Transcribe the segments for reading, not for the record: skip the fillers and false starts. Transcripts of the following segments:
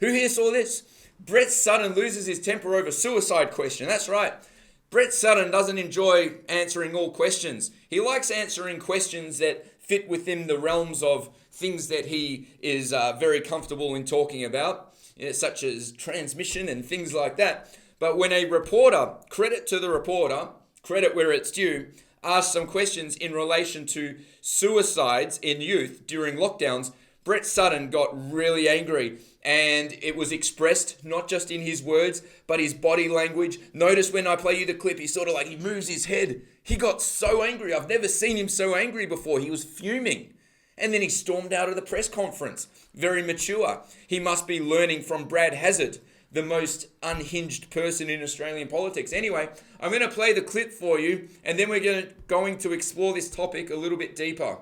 Who here saw this? Brett Sutton loses his temper over suicide question. That's right. Brett Sutton doesn't enjoy answering all questions. He likes answering questions that fit within the realms of things that he is very comfortable in talking about, such as transmission and things like that. But when a reporter, credit to the reporter, credit where it's due, asked some questions in relation to suicides in youth during lockdowns, Brett Sutton got really angry, and it was expressed not just in his words, but his body language. Notice when I play you the clip, he moves his head. He got so angry. I've never seen him so angry before. He was fuming. And then he stormed out of the press conference. Very mature. He must be learning from Brad Hazard, the most unhinged person in Australian politics. Anyway, I'm going to play the clip for you, and then we're going to explore this topic a little bit deeper.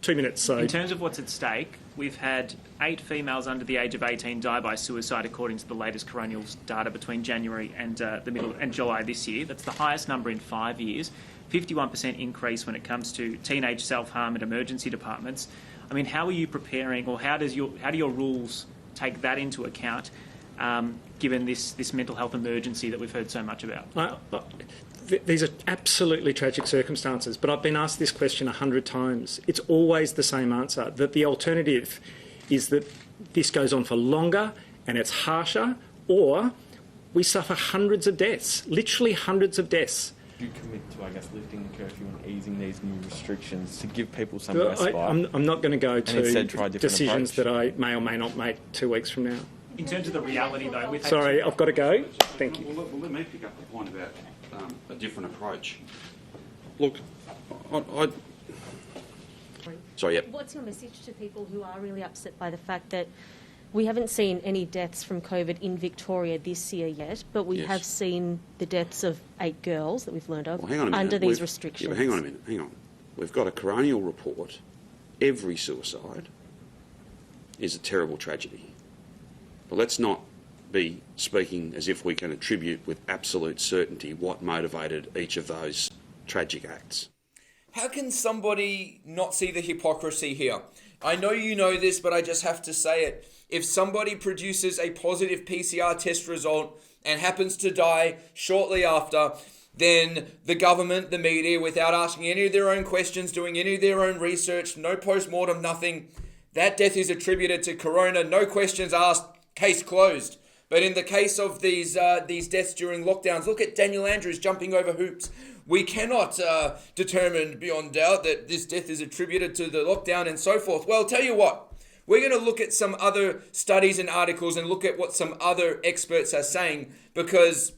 2 minutes. So, in terms of what's at stake, we've had 8 females under the age of 18 die by suicide, according to the latest coronial data between January and the middle and July this year. That's the highest number in 5 years. 51% increase when it comes to teenage self-harm at emergency departments. I mean, how are you preparing, or how do your rules take that into account, given this mental health emergency that we've heard so much about? These are absolutely tragic circumstances, but I've been asked this question 100 times. It's always the same answer, that the alternative is that this goes on for longer and it's harsher, or we suffer hundreds of deaths, literally hundreds of deaths. Do you commit to, lifting the curfew and easing these new restrictions to give people some respite? I'm not going to go to decisions approach. that I may or may not make 2 weeks from now. In terms of the reality, though... Sorry, I've got to go. Thank you. Well, let me pick up the point about a different approach. Look, Sorry, yep. What's your message to people who are really upset by the fact that we haven't seen any deaths from COVID in Victoria this year yet, but we have seen the deaths of 8 girls that we've learned of under these restrictions? Yeah, but hang on a minute, hang on. We've got a coronial report. Every suicide is a terrible tragedy. But let's not be speaking as if we can attribute with absolute certainty what motivated each of those tragic acts. How can somebody not see the hypocrisy here? I know you know this, but I just have to say it. If somebody produces a positive PCR test result and happens to die shortly after, then the government, the media, without asking any of their own questions, doing any of their own research, no post-mortem, nothing, that death is attributed to corona, no questions asked, case closed. But in the case of these deaths during lockdowns, look at Daniel Andrews jumping over hoops. We cannot determine beyond doubt that this death is attributed to the lockdown and so forth. Well, tell you what, we're going to look at some other studies and articles and look at what some other experts are saying, because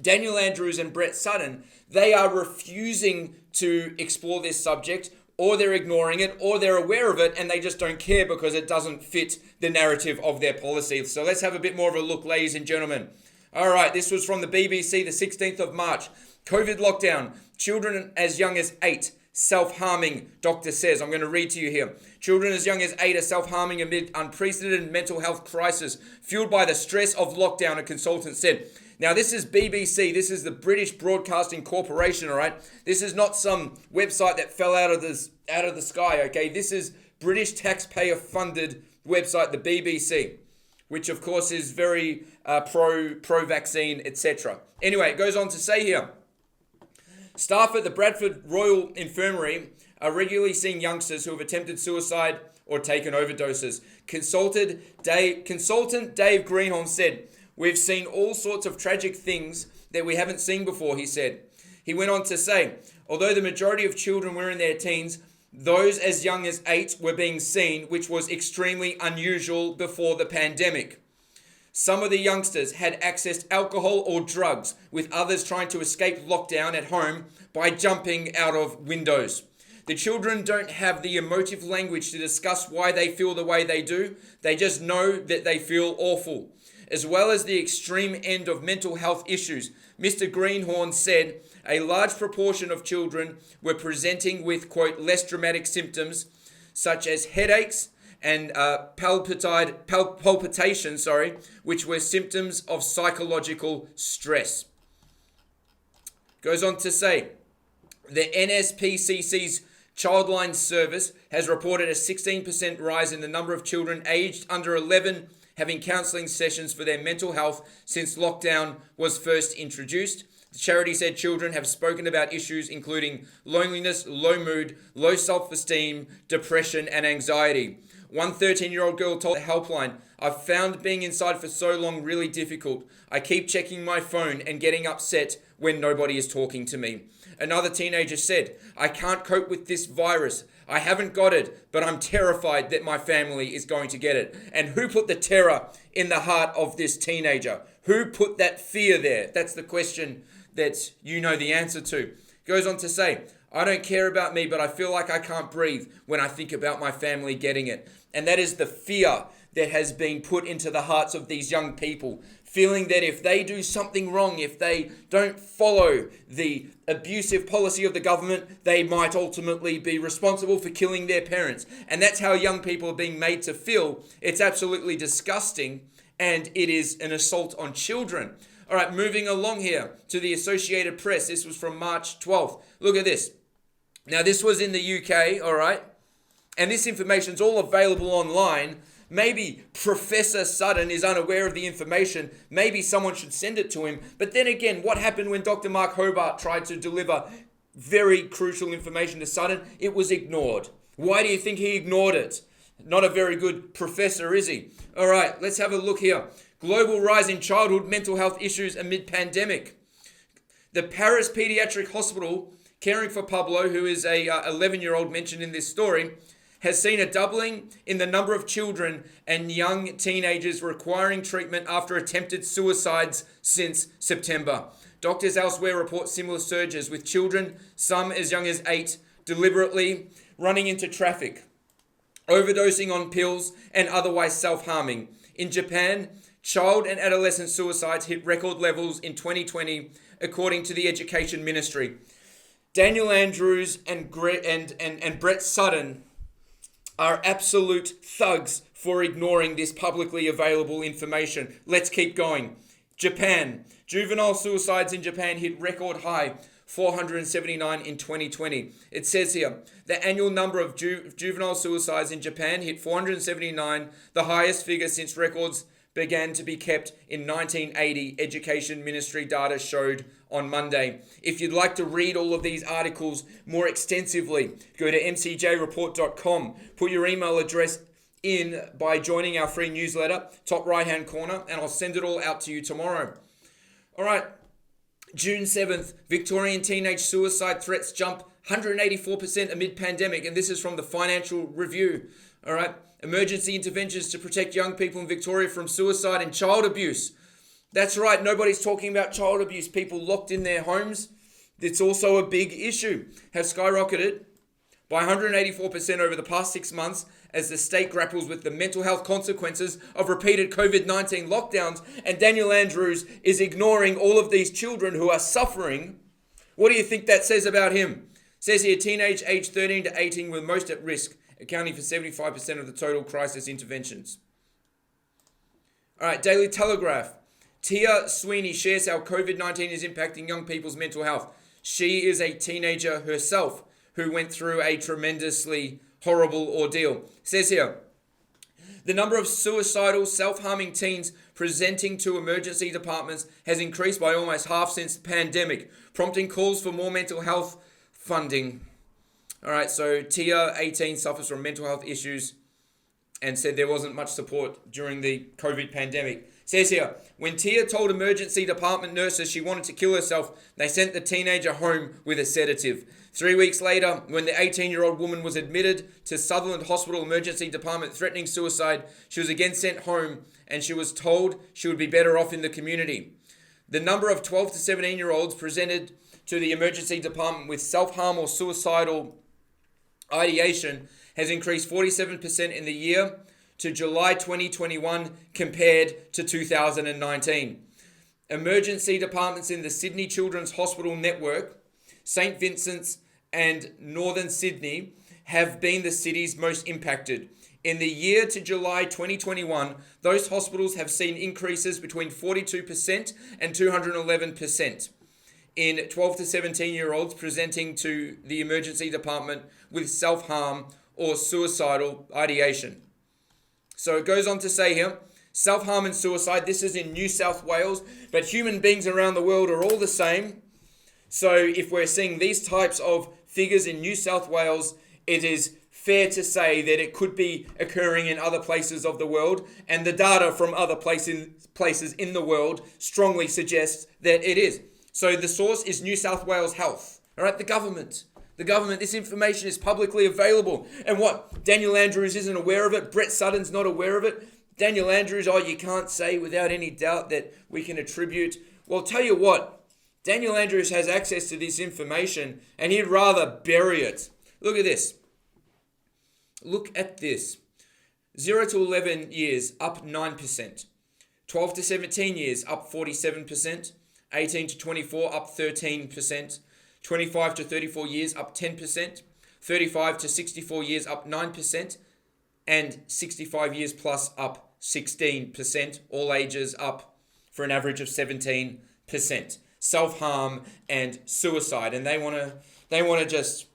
Daniel Andrews and Brett Sutton, they are refusing to explore this subject, or they're ignoring it, or they're aware of it and they just don't care because it doesn't fit the narrative of their policy. So let's have a bit more of a look, ladies and gentlemen. All right, this was from the BBC, the 16th of March. COVID lockdown, children as young as 8, self-harming, doctor says. I'm going to read to you here. Children as young as 8 are self-harming amid unprecedented mental health crisis fueled by the stress of lockdown, a consultant said. Now, this is BBC. This is the British Broadcasting Corporation, all right? This is not some website that fell out of the sky, okay? This is British taxpayer-funded website, the BBC, which, of course, is very pro-vaccine, etc. Anyway, it goes on to say here, staff at the Bradford Royal Infirmary are regularly seeing youngsters who have attempted suicide or taken overdoses. Consultant Dave Greenhorn said, "We've seen all sorts of tragic things that we haven't seen before," he said. He went on to say, although the majority of children were in their teens, those as young as 8 were being seen, which was extremely unusual before the pandemic. Some of the youngsters had accessed alcohol or drugs, with others trying to escape lockdown at home by jumping out of windows. The children don't have the emotive language to discuss why they feel the way they do. They just know that they feel awful. As well as the extreme end of mental health issues, Mr. Greenhorn said a large proportion of children were presenting with, quote, less dramatic symptoms, such as headaches and palpitation, which were symptoms of psychological stress. Goes on to say, the NSPCC's Childline Service has reported a 16% rise in the number of children aged under 11 having counselling sessions for their mental health since lockdown was first introduced. The charity said children have spoken about issues including loneliness, low mood, low self-esteem, depression and anxiety. One 13-year-old girl told the helpline, "I've found being inside for so long really difficult. I keep checking my phone and getting upset when nobody is talking to me." Another teenager said, "I can't cope with this virus. I haven't got it, but I'm terrified that my family is going to get it." And who put the terror in the heart of this teenager? Who put that fear there? That's the question that you know the answer to. Goes on to say, "I don't care about me, but I feel like I can't breathe when I think about my family getting it." And that is the fear that has been put into the hearts of these young people, feeling that if they do something wrong, if they don't follow the abusive policy of the government, they might ultimately be responsible for killing their parents. And that's how young people are being made to feel. It's absolutely disgusting, and it is an assault on children. All right, moving along here to the Associated Press. This was from March 12th. Look at this. Now, this was in the UK, all right? And this information is all available online. Maybe Professor Sutton is unaware of the information. Maybe someone should send it to him. But then again, what happened when Dr. Mark Hobart tried to deliver very crucial information to Sutton? It was ignored. Why do you think he ignored it? Not a very good professor, is he? All right, let's have a look here. Global rise in childhood mental health issues amid pandemic. The Paris Pediatric Hospital, caring for Pablo, who is a 11-year-old mentioned in this story, has seen a doubling in the number of children and young teenagers requiring treatment after attempted suicides since September. Doctors elsewhere report similar surges, with children, some as young as 8, deliberately running into traffic, overdosing on pills, and otherwise self-harming. In Japan, child and adolescent suicides hit record levels in 2020, according to the Education Ministry. Daniel Andrews and Brett Sutton are absolute thugs for ignoring this publicly available information. Let's keep going. Japan. Juvenile suicides in Japan hit record high, 479 in 2020. It says here, the annual number of juvenile suicides in Japan hit 479, the highest figure since records began to be kept in 1980, Education Ministry data showed on Monday. If you'd like to read all of these articles more extensively, go to mcjreport.com. Put your email address in by joining our free newsletter, top right-hand corner, and I'll send it all out to you tomorrow. All right, June 7th, Victorian teenage suicide threats jump 184% amid pandemic, and this is from the Financial Review. All right, emergency interventions to protect young people in Victoria from suicide and child abuse. That's right, nobody's talking about child abuse. People locked in their homes, it's also a big issue, have skyrocketed by 184% over the past 6 months as the state grapples with the mental health consequences of repeated COVID-19 lockdowns. And Daniel Andrews is ignoring all of these children who are suffering. What do you think that says about him? It says here, teenage aged 13 to 18 were most at risk, accounting for 75% of the total crisis interventions. All right, Daily Telegraph. Tia Sweeney shares how COVID-19 is impacting young people's mental health. She is a teenager herself who went through a tremendously horrible ordeal. It says here, the number of suicidal, self-harming teens presenting to emergency departments has increased by almost half since the pandemic, prompting calls for more mental health funding. All right, so Tia, 18, suffers from mental health issues and said there wasn't much support during the COVID pandemic. It says here, when Tia told emergency department nurses she wanted to kill herself, they sent the teenager home with a sedative. 3 weeks later, when the 18-year-old woman was admitted to Sutherland Hospital Emergency Department threatening suicide, she was again sent home and she was told she would be better off in the community. The number of 12 to 17-year-olds presented to the emergency department with self-harm or suicidal ideation has increased 47% in the year to July 2021 compared to 2019. Emergency departments in the Sydney Children's Hospital Network, St Vincent's and Northern Sydney have been the cities most impacted. In the year to July 2021, those hospitals have seen increases between 42% and 211% in 12 to 17-year-olds presenting to the emergency department with self-harm or suicidal ideation. So it goes on to say here, Self-harm and suicide, this is in New South Wales, but human beings around the world are all the same. So if we're seeing these types of figures in New South Wales, it is fair to say that it could be occurring in other places of the world, and the data from other places in the world strongly suggests that it is. So the source is New South Wales Health, all right, the government. The government, this information is publicly available. And what? Daniel Andrews isn't aware of it. Brett Sutton's not aware of it. Daniel Andrews, you can't say without any doubt that we can attribute. Well, tell you what, Daniel Andrews has access to this information and he'd rather bury it. Look at this. Look at this. 0 to 11 years, up 9%. 12 to 17 years, up 47%. 18 to 24, up 13%. 25 to 34 years, up 10%. 35 to 64 years, up 9%. And 65 years plus, up 16%. All ages up for an average of 17%. Self-harm and suicide. And they want to just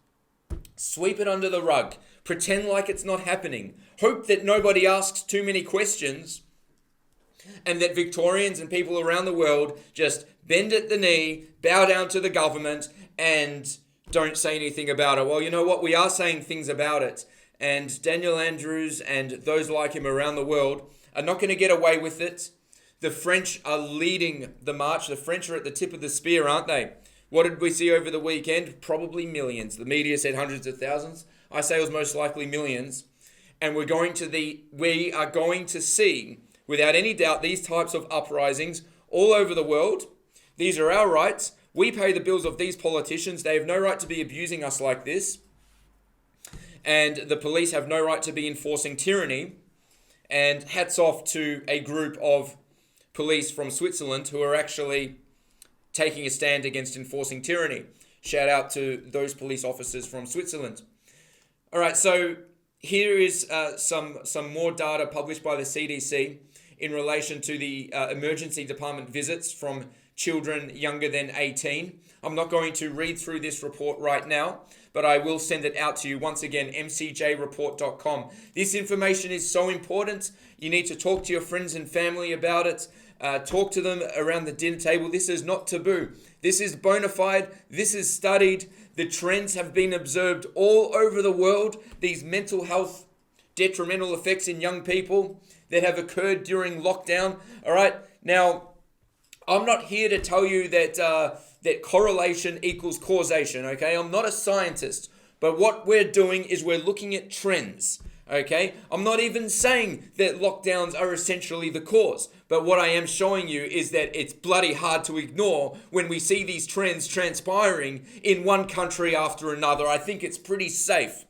sweep it under the rug. Pretend like it's not happening. Hope that nobody asks too many questions. And that Victorians and people around the world just bend at the knee, bow down to the government, and don't say anything about it. Well, you know what? We are saying things about it. And Daniel Andrews and those like him around the world are not going to get away with it. The French are leading the march. The French are at the tip of the spear, aren't they? What did we see over the weekend? Probably millions. The media said hundreds of thousands. I say it was most likely millions. And we are going to see, without any doubt, these types of uprisings all over the world. These are our rights. We pay the bills of these politicians. They have no right to be abusing us like this. And the police have no right to be enforcing tyranny. And hats off to a group of police from Switzerland who are actually taking a stand against enforcing tyranny. Shout out to those police officers from Switzerland. All right, so here is some more data published by the CDC in relation to the emergency department visits from children younger than 18. I'm not going to read through this report right now, but I will send it out to you. Once again, mcjreport.com. This information is so important. You need to talk to your friends and family about it. Talk to them around the dinner table. This is not taboo. This is bona fide. This is studied. The trends have been observed all over the world. These mental health detrimental effects in young people that have occurred during lockdown. All right. Now, I'm not here to tell you that correlation equals causation. Okay. I'm not a scientist, but what we're doing is we're looking at trends. Okay. I'm not even saying that lockdowns are essentially the cause. But what I am showing you is that it's bloody hard to ignore when we see these trends transpiring in one country after another. I think it's pretty safe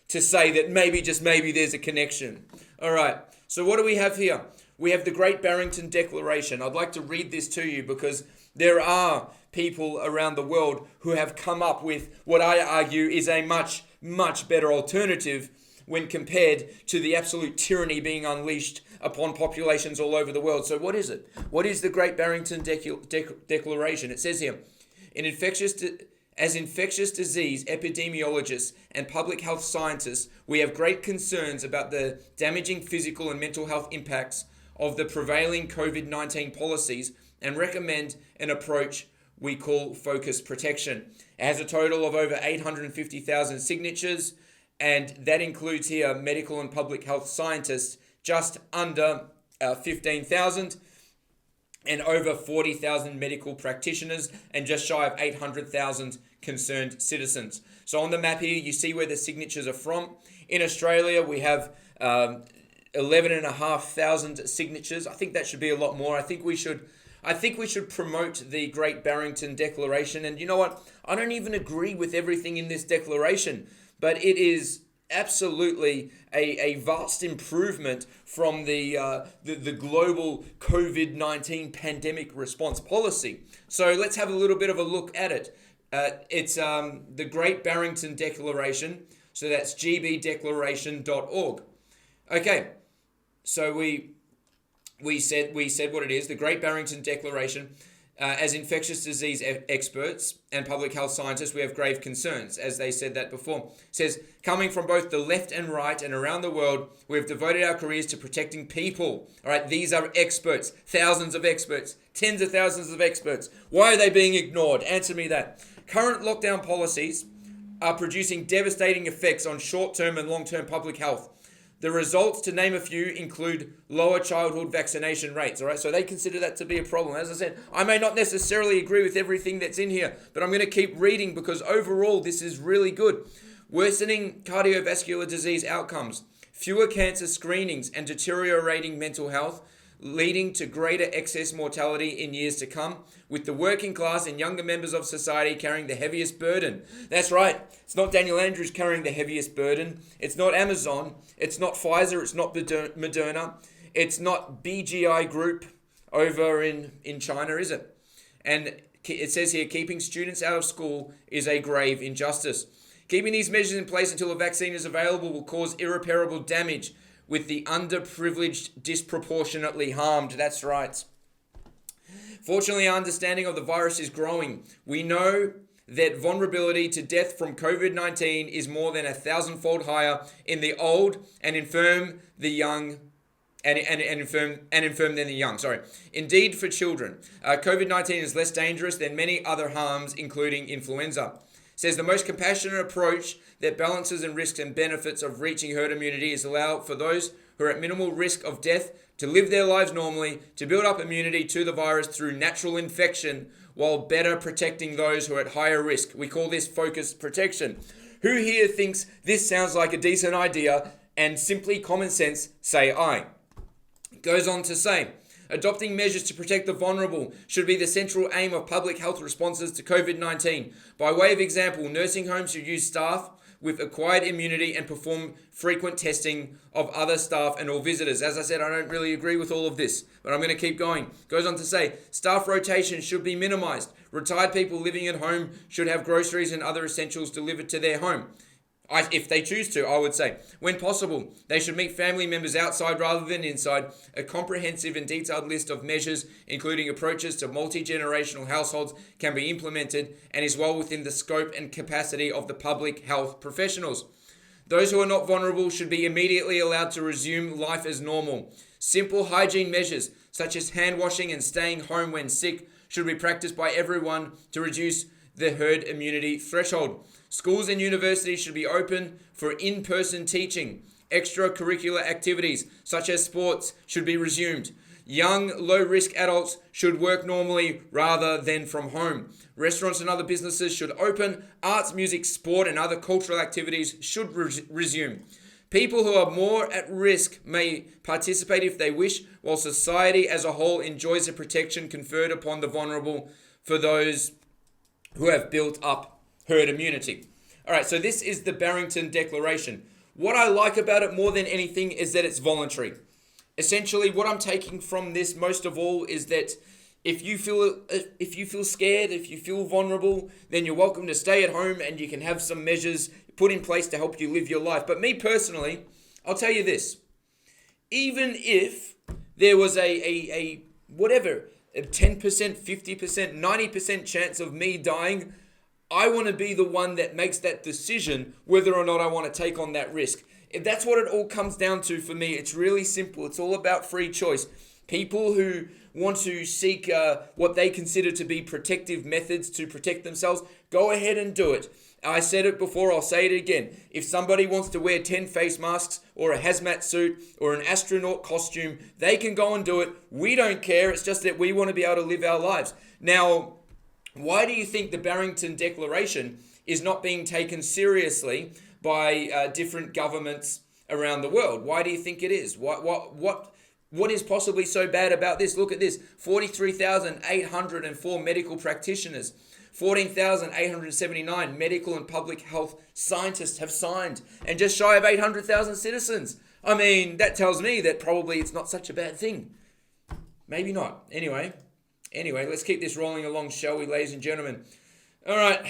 to say that maybe, just maybe, there's a connection. All right. So what do we have here? We have the Great Barrington Declaration. I'd like to read this to you because there are people around the world who have come up with what I argue is a much, much better alternative when compared to the absolute tyranny being unleashed upon populations all over the world. So what is it? What is the Great Barrington Declaration? It says here, as infectious disease epidemiologists and public health scientists, we have great concerns about the damaging physical and mental health impacts of the prevailing COVID-19 policies and recommend an approach we call focused protection. It has a total of over 850,000 signatures, and that includes here medical and public health scientists, just under 15,000, and over 40,000 medical practitioners, and just shy of 800,000 concerned citizens. So on the map here, you see where the signatures are from. In Australia, we have 11,500 signatures. I think that should be a lot more. I think we should promote the Great Barrington Declaration. And you know what? I don't even agree with everything in this declaration, but it is absolutely a vast improvement from the global COVID-19 pandemic response policy. So let's have a little bit of a look at it. It's the Great Barrington Declaration. So that's gbdeclaration.org. Okay, so we said what it is. The Great Barrington Declaration As infectious disease experts and public health scientists, we have grave concerns, as they said that before. It says, coming from both the left and right and around the world, we have devoted our careers to protecting people. All right, these are experts, thousands of experts, tens of thousands of experts. Why are they being ignored? Answer me that. Current lockdown policies are producing devastating effects on short-term and long-term public health. The results, to name a few, include lower childhood vaccination rates. All right, so they consider that to be a problem. As I said, I may not necessarily agree with everything that's in here, but I'm going to keep reading because overall this is really good. Worsening cardiovascular disease outcomes, fewer cancer screenings, and deteriorating mental health, leading to greater excess mortality in years to come, with the working class and younger members of society carrying the heaviest burden. That's right. It's not Daniel Andrews carrying the heaviest burden. It's not Amazon. It's not Pfizer. It's not Moderna. It's not BGI Group over in China, is it? And it says here, keeping students out of school is a grave injustice. Keeping these measures in place until a vaccine is available will cause irreparable damage, with the underprivileged disproportionately harmed. That's right. Fortunately, our understanding of the virus is growing. We know that vulnerability to death from COVID-19 is more than 1,000-fold higher in the old and infirm, the young, and infirm than the young. Indeed, for children, COVID-19 is less dangerous than many other harms, including influenza. Says the most compassionate approach that balances the risks and benefits of reaching herd immunity is allow for those who are at minimal risk of death to live their lives normally, to build up immunity to the virus through natural infection, while better protecting those who are at higher risk. We call this focused protection. Who here thinks this sounds like a decent idea and simply common sense? Say aye. It goes on to say, adopting measures to protect the vulnerable should be the central aim of public health responses to COVID-19. By way of example, nursing homes should use staff with acquired immunity and perform frequent testing of other staff and all visitors. As I said, I don't really agree with all of this, but I'm going to keep going. Goes on to say, staff rotation should be minimized. Retired people living at home should have groceries and other essentials delivered to their home. If they choose to, I would say. When possible, they should meet family members outside rather than inside. A comprehensive and detailed list of measures, including approaches to multi-generational households, can be implemented and is well within the scope and capacity of the public health professionals. Those who are not vulnerable should be immediately allowed to resume life as normal. Simple hygiene measures, such as hand washing and staying home when sick, should be practiced by everyone to reduce the herd immunity threshold. Schools and universities should be open for in-person teaching. Extracurricular activities, such as sports, should be resumed. Young, low-risk adults should work normally rather than from home. Restaurants and other businesses should open. Arts, music, sport, and other cultural activities should resume. People who are more at risk may participate if they wish, while society as a whole enjoys the protection conferred upon the vulnerable for those who have built up herd immunity. All right, so this is the Barrington Declaration. What I like about it more than anything is that it's voluntary. Essentially, what I'm taking from this most of all is that if you feel scared, if you feel vulnerable, then you're welcome to stay at home and you can have some measures put in place to help you live your life. But me personally, I'll tell you this. Even if there was a 10%, 50%, 90% chance of me dying, I want to be the one that makes that decision whether or not I want to take on that risk. If that's what it all comes down to for me, it's really simple. It's all about free choice. People who want to seek what they consider to be protective methods to protect themselves, go ahead and do it. I said it before, I'll say it again. If somebody wants to wear 10 face masks or a hazmat suit or an astronaut costume, they can go and do it. We don't care. It's just that we want to be able to live our lives. Now, why do you think the Barrington Declaration is not being taken seriously by different governments around the world? Why do you think it is? What is possibly so bad about this? Look at this. 43,804 medical practitioners, 14,879 medical and public health scientists have signed, and just shy of 800,000 citizens. I mean, that tells me that probably it's not such a bad thing. Maybe not. Anyway, let's keep this rolling along, shall we, ladies and gentlemen? All right.